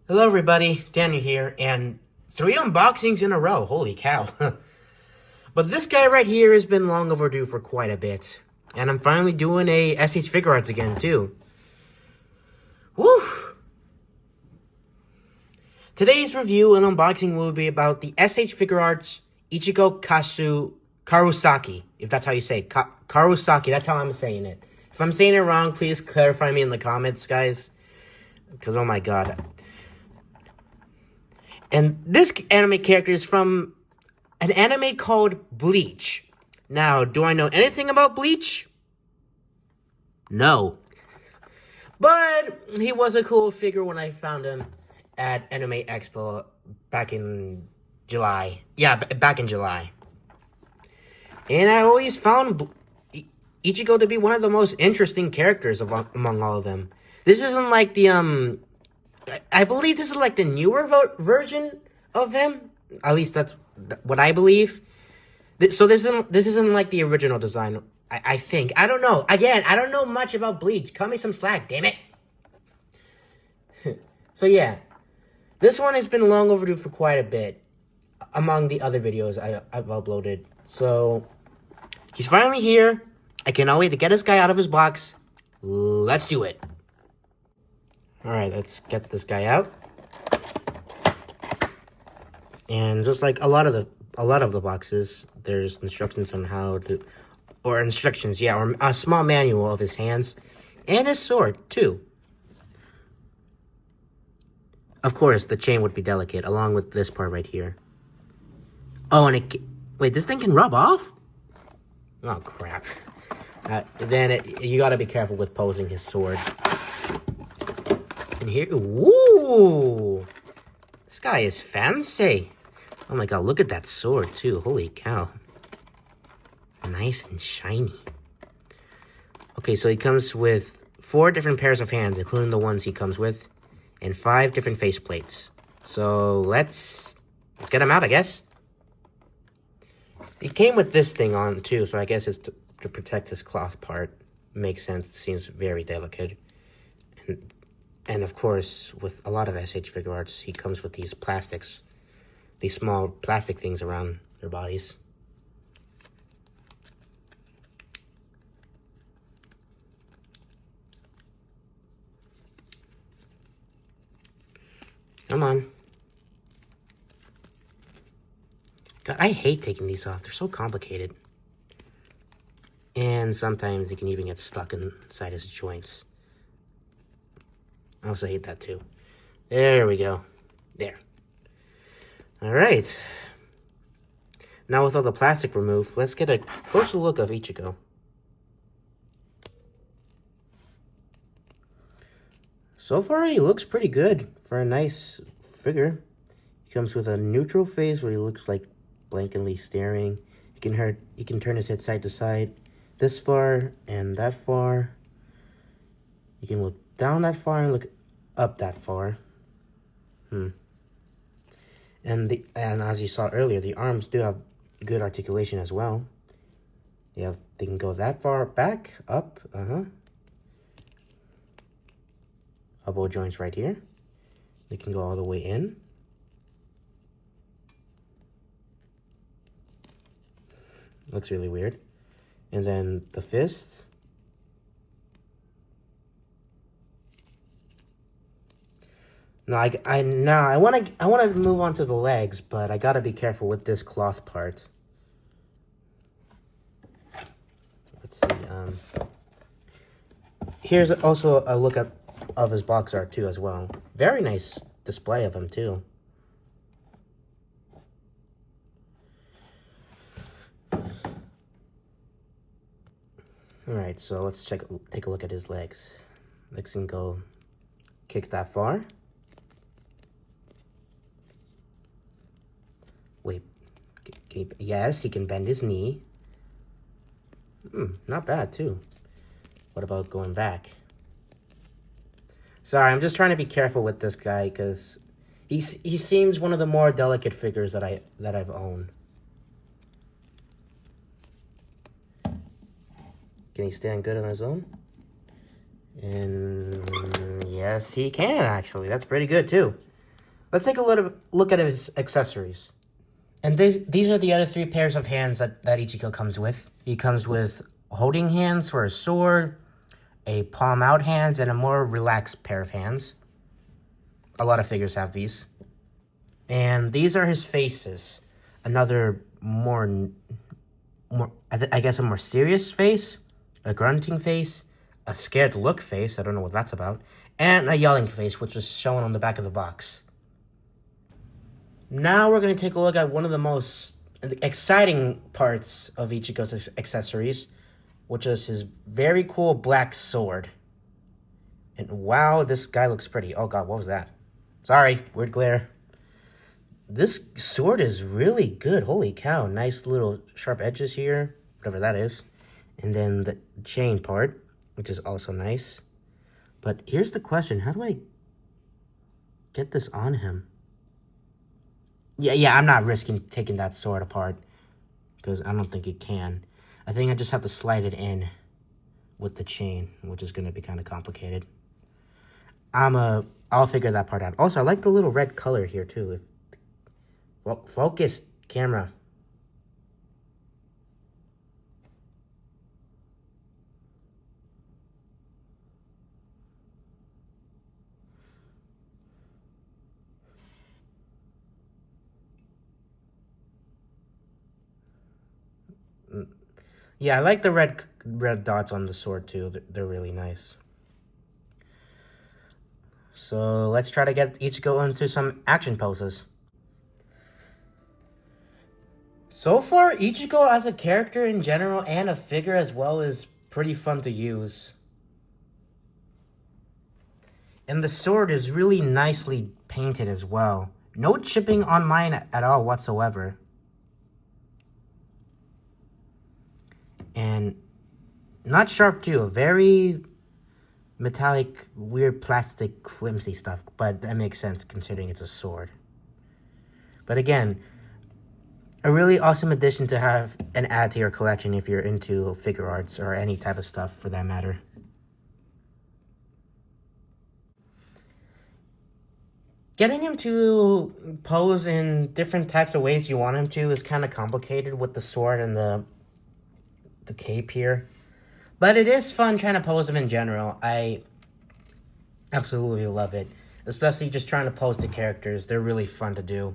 Hello everybody, Daniel here, and 3 unboxings in a row, holy cow. But this guy right here has been long overdue for quite a bit. And I'm finally doing a SH figurearts again too. Woo! Today's review and unboxing will be about the SH figurearts Ichigo Kurosaki, if that's how you say it. Kurosaki, that's how I'm saying it. If I'm saying it wrong, please clarify me in the comments, guys. Because, oh my god. And this anime character is from an anime called Bleach. Now, do I know anything about Bleach? No. But he was a cool figure when I found him at Anime Expo back in July. Yeah, back in July. And I always found Ichigo to be one of the most interesting characters among all of them. This isn't like the, I believe this is like the newer version of him. At least that's what I believe. So this isn't like the original design. I think. I don't know. Again, I don't know much about Bleach. Cut me some slack, damn it. So yeah, this one has been long overdue for quite a bit among the other videos I've uploaded. So he's finally here. I cannot wait to get this guy out of his box. Let's do it. Alright, let's get this guy out. And just like a lot of the boxes, there's instructions on how to, or instructions, yeah, or a small manual of his hands and his sword too. Of course, the chain would be delicate, along with this part right here. Oh, and wait, this thing can rub off? Oh crap! Then you gotta be careful with posing his sword. And here, woo! This guy is fancy. Oh my god, look at that sword too. Holy cow. Nice and shiny. Okay, so he comes with 4 different pairs of hands, including the ones he comes with, and 5 different faceplates. So let's get him out, I guess. He came with this thing on too, so I guess it's to protect his cloth part. Makes sense. It seems very delicate. And of course, with a lot of SH figurearts, he comes with these plastics. These small plastic things around their bodies. Come on. God, I hate taking these off. They're so complicated. And sometimes they can even get stuck inside his joints. I also hate that too. There we go. There. Alright. Now with all the plastic removed, let's get a closer look of Ichigo. So far, he looks pretty good for a nice figure. He comes with a neutral face where he looks like blankly staring. He can turn his head side to side, this far and that far. You can look down that far and look up that far. And as you saw earlier, the arms do have good articulation as well. They can go that far back, up, elbow joints right here. They can go all the way in. Looks really weird. And then the fists. No, I want to move on to the legs, but I gotta be careful with this cloth part. Let's see. Here's also a look of his box art too, as well. Very nice display of him too. All right, so let's take a look at his legs. Legs can go kick that far. Wait, yes, he can bend his knee. Not bad, too. What about going back? Sorry, I'm just trying to be careful with this guy, because he seems one of the more delicate figures that I've owned. Can he stand good on his own? And yes, he can, actually. That's pretty good, too. Let's take a look at his accessories. And these are the other 3 pairs of hands that Ichigo comes with. He comes with holding hands for a sword, a palm out hands, and a more relaxed pair of hands. A lot of figures have these. And these are his faces. Another I guess a more serious face, a grunting face, a scared look face, I don't know what that's about, and a yelling face, which was shown on the back of the box. Now we're going to take a look at one of the most exciting parts of Ichigo's accessories, which is his very cool black sword. And wow, this guy looks pretty. Oh god, what was that? Sorry, weird glare. This sword is really good. Holy cow. Nice little sharp edges here. Whatever that is. And then the chain part, which is also nice. But here's the question. How do I get this on him? Yeah, I'm not risking taking that sword apart. Because I don't think it can. I think I just have to slide it in with the chain, which is going to be kind of complicated. I'll figure that part out. Also, I like the little red color here, too. Focus, camera. Yeah, I like the red dots on the sword, too. They're really nice. So, let's try to get Ichigo into some action poses. So far, Ichigo as a character in general and a figure as well is pretty fun to use. And the sword is really nicely painted as well. No chipping on mine at all whatsoever. And not sharp too, a very metallic, weird plastic, flimsy stuff. But that makes sense considering it's a sword. But again, a really awesome addition to have and add to your collection if you're into figure arts or any type of stuff for that matter. Getting him to pose in different types of ways you want him to is kind of complicated with the sword and the cape here. But it is fun trying to pose him in general. I absolutely love it. Especially just trying to pose the characters. They're really fun to do.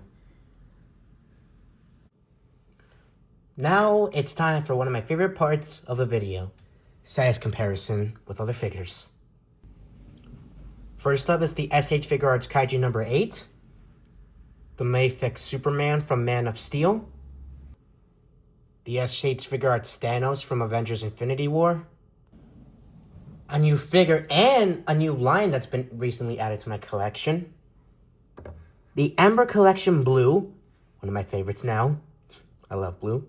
Now it's time for one of my favorite parts of the video. Size comparison with other figures. First up is the SH Figuarts Kaiju number 8. The Mayfix Superman from Man of Steel. The SH Figuarts Thanos from Avengers Infinity War. A new figure and a new line that's been recently added to my collection. The Ember Collection Blue, one of my favorites now. I love blue.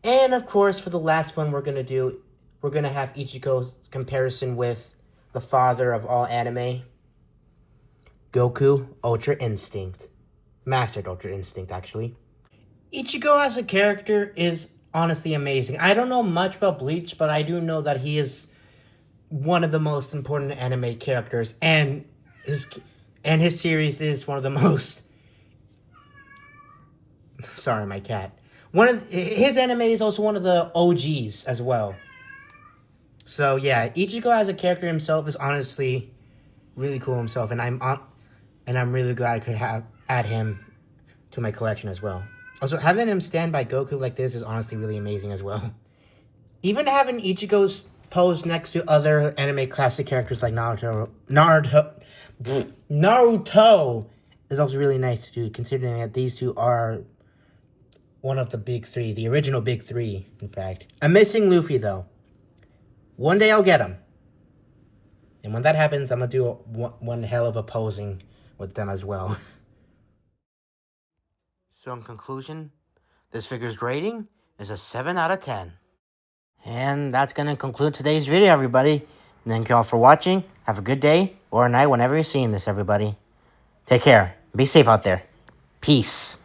And of course, for the last one we're going to have Ichigo's comparison with the father of all anime, Goku Ultra Instinct. Mastered Ultra Instinct, actually. Ichigo as a character is honestly amazing. I don't know much about Bleach, but I do know that he is one of the most important anime characters, and his series is one of the most... Sorry, my cat. His anime is also one of the OGs as well. So yeah, Ichigo as a character himself is honestly really cool himself, and I'm really glad I could add him to my collection as well. Also, having him stand by Goku like this is honestly really amazing as well. Even having Ichigo's pose next to other anime classic characters like Naruto is also really nice to do, considering that these two are one of the big three, the original big three, in fact. I'm missing Luffy, though. One day I'll get him. And when that happens, I'm going to do one hell of a posing with them as well. So in conclusion, this figure's rating is a 7 out of 10. And that's going to conclude today's video, everybody. Thank you all for watching. Have a good day or a night whenever you're seeing this, everybody. Take care. Be safe out there. Peace.